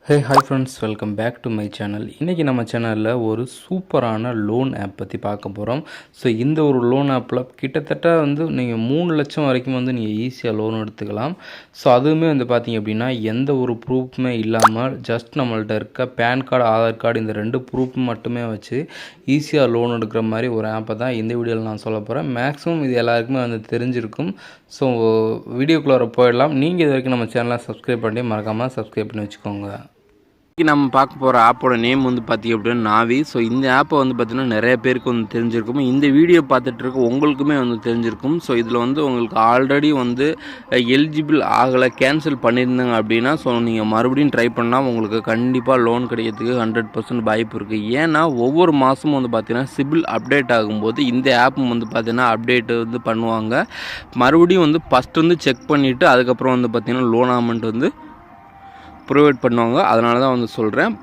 Hi friends, welcome back to my channel. இன்றைக்கி நம்ம சேனலில் ஒரு சூப்பரான லோன் ஆப் பற்றி பார்க்க போகிறோம். ஸோ இந்த ஒரு லோன் ஆப்பில் கிட்டத்தட்ட நீங்கள் 3 லட்சம் வரைக்கும் நீங்கள் ஈஸியாக லோன் எடுத்துக்கலாம். ஸோ அதுவுமே பார்த்திங்க அப்படின்னா எந்த ஒரு ப்ரூஃப்மே இல்லாமல் ஜஸ்ட் நம்மள்ட்ட இருக்க பேன் கார்டு, ஆதார் கார்டு இந்த 2 ப்ரூஃப் மட்டுமே வச்சு ஈஸியாக லோன் எடுக்கிற மாதிரி ஒரு ஆப்பை தான் இந்த வீடியோவில் நான் சொல்ல போகிறேன். மேக்ஸிமம் இது எல்லாருக்குமே தெரிஞ்சிருக்கும். ஸோ வீடியோக்குள்ளே போயிடலாம். நீங்கள் இது வரைக்கும் நம்ம சேனலை சப்ஸ்கிரைப் பண்ணி மறக்காமல் சப்ஸ்கிரைப் பண்ணி வச்சுக்கோங்க. நம்ம பார்க்க போகிற ஆப்போட நேம் பார்த்திங்க அப்படின்னா நாவி. ஸோ இந்த ஆப்பை பார்த்திங்கன்னா நிறைய பேருக்கு தெரிஞ்சிருக்கும். இந்த வீடியோ பார்த்துட்டு இருக்க உங்களுக்குமே தெரிஞ்சிருக்கும். ஸோ இதில் உங்களுக்கு ஆல்ரெடி எலிஜிபிள் ஆகலை, கேன்சல் பண்ணியிருந்தாங்க அப்படின்னா ஸோ நீங்கள் மறுபடியும் ட்ரை பண்ணால் உங்களுக்கு கண்டிப்பாக லோன் கிடைக்கிறதுக்கு 100% வாய்ப்பு இருக்குது. ஏன்னா ஒவ்வொரு மாதமும் பார்த்திங்கன்னா சிபில் அப்டேட் ஆகும்போது இந்த ஆப் பார்த்திங்கன்னா அப்டேட் பண்ணுவாங்க. மறுபடியும் ஃபஸ்ட்டு செக் பண்ணிவிட்டு அதுக்கப்புறம் பார்த்திங்கன்னா லோன் அமௌண்ட் ப்ரொவைட் பண்ணுவாங்க. அதனால தான் சொல்கிறேன்.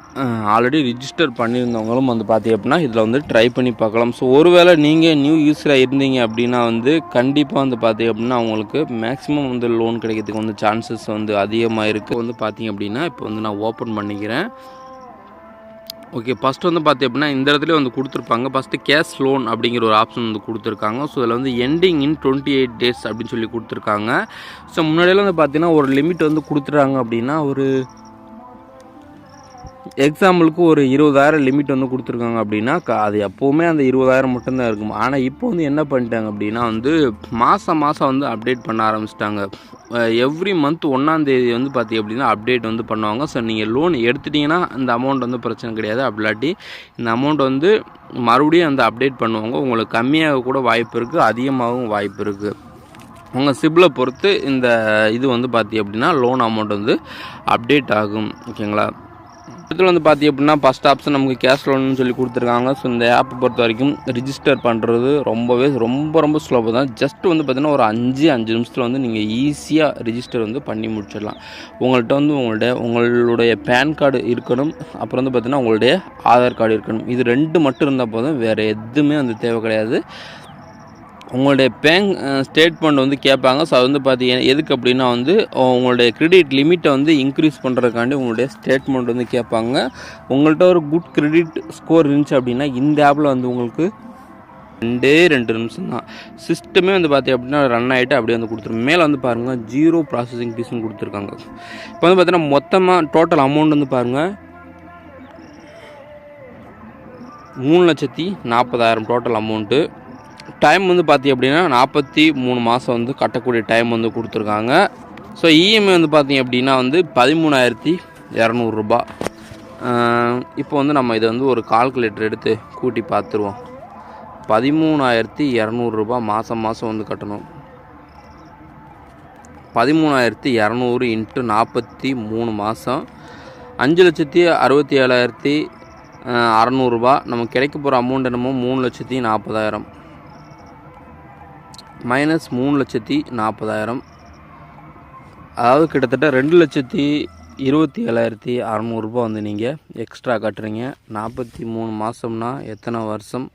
ஆல்ரெடி ரிஜிஸ்டர் பண்ணியிருந்தவங்களும் பார்த்திங்க அப்படின்னா இதில் ட்ரை பண்ணி பார்க்கலாம். ஸோ ஒருவேளை நீங்கள் நியூ யூஸராக இருந்தீங்க அப்படின்னா கண்டிப்பாக பார்த்திங்க அப்படின்னா அவங்களுக்கு மேக்ஸிமம் லோன் கிடைக்கிறதுக்கு சான்சஸ் அதிகமாக இருக்குது. பார்த்திங்க அப்படின்னா இப்போ நான் ஓப்பன் பண்ணிக்கிறேன். ஓகே, ஃபஸ்ட்டு பார்த்திங்க அப்படின்னா இந்த இடத்துல கொடுத்துருப்பாங்க. ஃபஸ்ட்டு கேஷ் லோன் அப்படிங்கிற ஒரு ஆப்ஷன் கொடுத்துருக்காங்க. ஸோ இதில் எண்டிங் இன் 28 days அப்படின்னு சொல்லி கொடுத்துருக்காங்க. ஸோ முன்னாடியெல்லாம் பார்த்திங்கன்னா ஒரு லிமிட் கொடுத்துட்றாங்க அப்படின்னா ஒரு எக்ஸாம்பிளுக்கு ஒரு 20,000 லிமிட் கொடுத்துருக்காங்க அப்படின்னா அது எப்போவுமே அந்த 20,000 மட்டும்தான் இருக்கும். ஆனால் இப்போ என்ன பண்ணிட்டாங்க அப்படின்னா மாதம் அப்டேட் பண்ண ஆரம்பிச்சிட்டாங்க. எவ்ரி மந்த் 1ஆம் தேதி பார்த்திங்க அப்படின்னா அப்டேட் பண்ணுவாங்க. ஸோ நீங்கள் லோன் எடுத்துட்டிங்கன்னா இந்த அமௌண்ட் பிரச்சனை கிடையாது. அப்படிலாட்டி இந்த அமௌண்ட் மறுபடியும் அப்டேட் பண்ணுவாங்க. உங்களுக்கு கம்மியாக கூட வாய்ப்பு இருக்குது, அதிகமாகவும் வாய்ப்பு இருக்குது. உங்கள் சிபிலை பொறுத்து இந்த இது பார்த்திங்க அப்படின்னா லோன் அமௌண்ட் அப்டேட் ஆகும். ஓகேங்களா? இதில் பார்த்திங்க அப்படின்னா ஃபஸ்ட் ஆப்ஷன் நமக்கு கேஷ் லோன்னு சொல்லி கொடுத்துருக்காங்க. ஸோ இந்த ஆப்பை பொறுத்த வரைக்கும் ரிஜிஸ்டர் பண்ணுறது ரொம்ப ஸ்லோவாக தான். ஜஸ்ட் பார்த்திங்கன்னா ஒரு 5 நிமிஷத்தில் நீங்கள் ஈஸியாக ரிஜிஸ்டர் பண்ணி முடிச்சிடலாம். உங்கள்கிட்ட உங்களுடைய பேன் கார்டு இருக்கணும். அப்புறம் பார்த்திங்கன்னா உங்களுடைய ஆதார் கார்டு இருக்கணும். இது 2 மட்டும் இருந்தால் போதும், வேறு எதுவுமே தேவை கிடையாது. உங்களுடைய பேங்க் ஸ்டேட்மெண்ட் கேட்பாங்க. ஸோ அது பார்த்தீங்கன்னா எதுக்கு அப்படின்னா உங்களுடைய கிரெடிட் லிமிட்டை இன்க்ரீஸ் பண்ணுறதுக்காண்டி உங்களுடைய ஸ்டேட்மெண்ட் கேட்பாங்க. உங்கள்கிட்ட ஒரு குட் கிரெடிட் ஸ்கோர் இருந்துச்சு அப்படின்னா இந்த ஆப்பில் உங்களுக்கு 2 நிமிஷம் தான் சிஸ்டமே பார்த்தீங்க அப்படின்னா ரன் ஆகிட்டு அப்படியே கொடுத்துருங்க. மேலே பாருங்கள் 0 ப்ராசஸிங் ஃபீஸ்னு கொடுத்துருக்காங்க. இப்போ பார்த்தீங்கன்னா மொத்தமாக டோட்டல் அமௌண்ட் பாருங்கள் 3,40,000 டோட்டல் அமௌண்ட்டு. டைம் பார்த்திங்க அப்படின்னா 43 மாதம் கட்டக்கூடிய டைம் கொடுத்துருக்காங்க. ஸோ இஎம்ஐ பார்த்திங்க அப்படின்னா 13,200 ரூபா. இப்போ நம்ம இதை ஒரு கால்குலேட்டர் எடுத்து கூட்டி பார்த்துருவோம். 13,200 ரூபா மாதம் கட்டணும். 13,200 × 43 மாதம் 5,67,600 ரூபா. நமக்கு கிடைக்க போகிற அமௌண்ட் என்னமோ 3,40,000 மைனஸ் 3,40,000, அதாவது கிட்டத்தட்ட 2,27,600 ரூபா நீங்கள் எக்ஸ்ட்ரா கட்டுறீங்க. 43 மாதம்னா எத்தனை வருஷம்?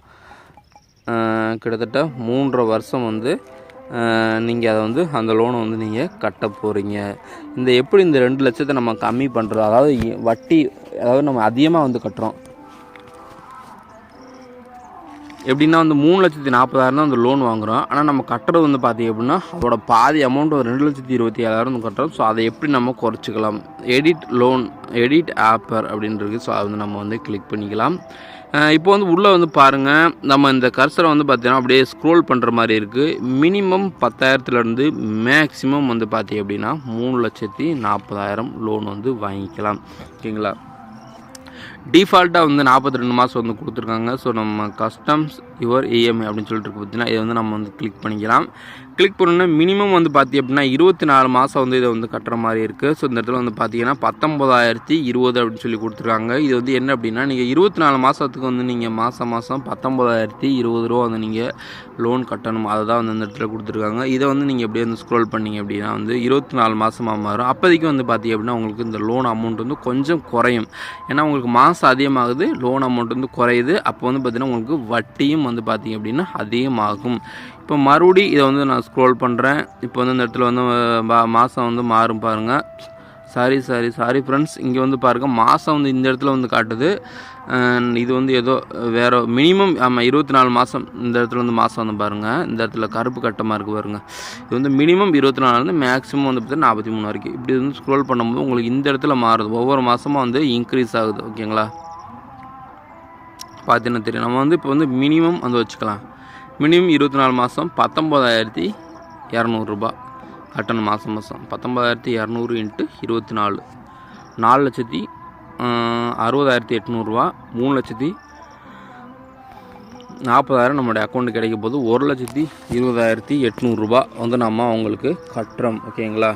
கிட்டத்தட்ட 3.5 வருஷம் நீங்கள் அதை அந்த லோனை நீங்கள் கட்ட போகிறீங்க. எப்படி இந்த 2 லட்சத்தை நம்ம கம்மி பண்ணுறது, அதாவது வட்டி, அதாவது நம்ம அதிகமாக கட்டுறோம் எப்படின்னா 3,40,000 தான் லோன் வாங்குகிறோம். ஆனால் நம்ம கட்டுறது பார்த்திங்க அப்படின்னா அதோட பாதி அமௌண்ட் 2,27,000 கட்டுறோம். ஸோ அதை எப்படி நம்ம குறைச்சிக்கலாம்? எடிட் ஆப்பர் அப்படின்றது. ஸோ அதை நம்ம கிளிக் பண்ணிக்கலாம். இப்போ உள்ளே பாருங்கள், நம்ம இந்த கர்சரை பார்த்திங்கன்னா அப்படியே ஸ்க்ரோல் பண்ணுற மாதிரி இருக்குது. மினிமம் 10,000லேருந்து மேக்ஸிமம் பார்த்திங்க அப்படின்னா 3,40,000 லோன் வாங்கிக்கலாம். ஓகேங்களா? டிஃபால்ட்டாக 42 மாதம் கொடுத்துருக்காங்க. ஸோ நம்ம கஸ்டம்ஸ் யுவர் இஎம்ஐ அப்படின்னு சொல்லிட்டு இருக்கு பார்த்தீங்கன்னா இதை நம்ம கிளிக் பண்ணிக்கலாம். கிளிக் பண்ணோன்னா மினிமம் பார்த்திங்க அப்படின்னா 24 மாதம் இதை கட்டுற மாதிரி இருக்குது. ஸோ இந்த இடத்துல பார்த்தீங்கன்னா 19,020 அப்படின்னு சொல்லி கொடுத்துருக்காங்க. இது என்ன அப்படின்னா நீங்கள் 24 மாதத்துக்கு நீங்கள் மாதம் 19,020 ரூபா நீங்கள் லோன் கட்டணும். அதை தான் இந்த இடத்துல கொடுத்துருக்காங்க. இதை நீங்கள் எப்படியே ஸ்க்ரோல் பண்ணிங்க அப்படின்னா 24 மாதமாக மாறும். அப்போதைக்கு பார்த்திங்க அப்படின்னா உங்களுக்கு இந்த லோன் அமௌண்ட் கொஞ்சம் குறையும். ஏன்னா உங்களுக்கு மாதம் அதிகமாகுது, லோன் அமௌண்ட் குறையுது. அப்போ பார்த்திங்கன்னா உங்களுக்கு வட்டியும் பார்த்திங்க அப்படின்னா அதிகமாகும். இப்போ மறுபடியும் இதை நான் ஸ்க்ரோல் பண்ணுறேன். இப்போ இந்த இடத்துல மாதம் மாறும் பாருங்கள். சாரி ஃப்ரெண்ட்ஸ், இங்கே வந்து பாருங்கள் மாதம் வந்து இந்த இடத்துல வந்து காட்டுது. இது வந்து ஏதோ வேறு மினிமம் ஆமாம் 24 மாதம் இந்த இடத்துல வந்து மாதம் வந்து பாருங்கள். இந்த இடத்துல கருப்பு கட்டமாக இருக்குது பாருங்கள். இது வந்து மினிமம் 24 வந்து மேக்ஸிமம் வந்து பார்த்தீங்கன்னா 43 வரைக்கும். இப்படி வந்து ஸ்க்ரோல் பண்ணும்போது உங்களுக்கு இந்த இடத்துல மாறுது. ஒவ்வொரு மாதமும் வந்து இன்க்ரீஸ் ஆகுது. ஓகேங்களா, பார்த்தீங்கன்னா தெரியும். நம்ம வந்து இப்போ வந்து மினிமம் வந்து வச்சுக்கலாம். மினிமம் 24 மாதம் 19,200 ரூபா கட்டணம் மாதம் 19,200 × 24 4,60,800 ரூபா. 3,40,000 நம்மளுடைய அக்கௌண்ட்டு கிடைக்க போது 1,20,800 ரூபா வந்து நம்ம அவங்களுக்கு கட்டுறோம். ஓகேங்களா.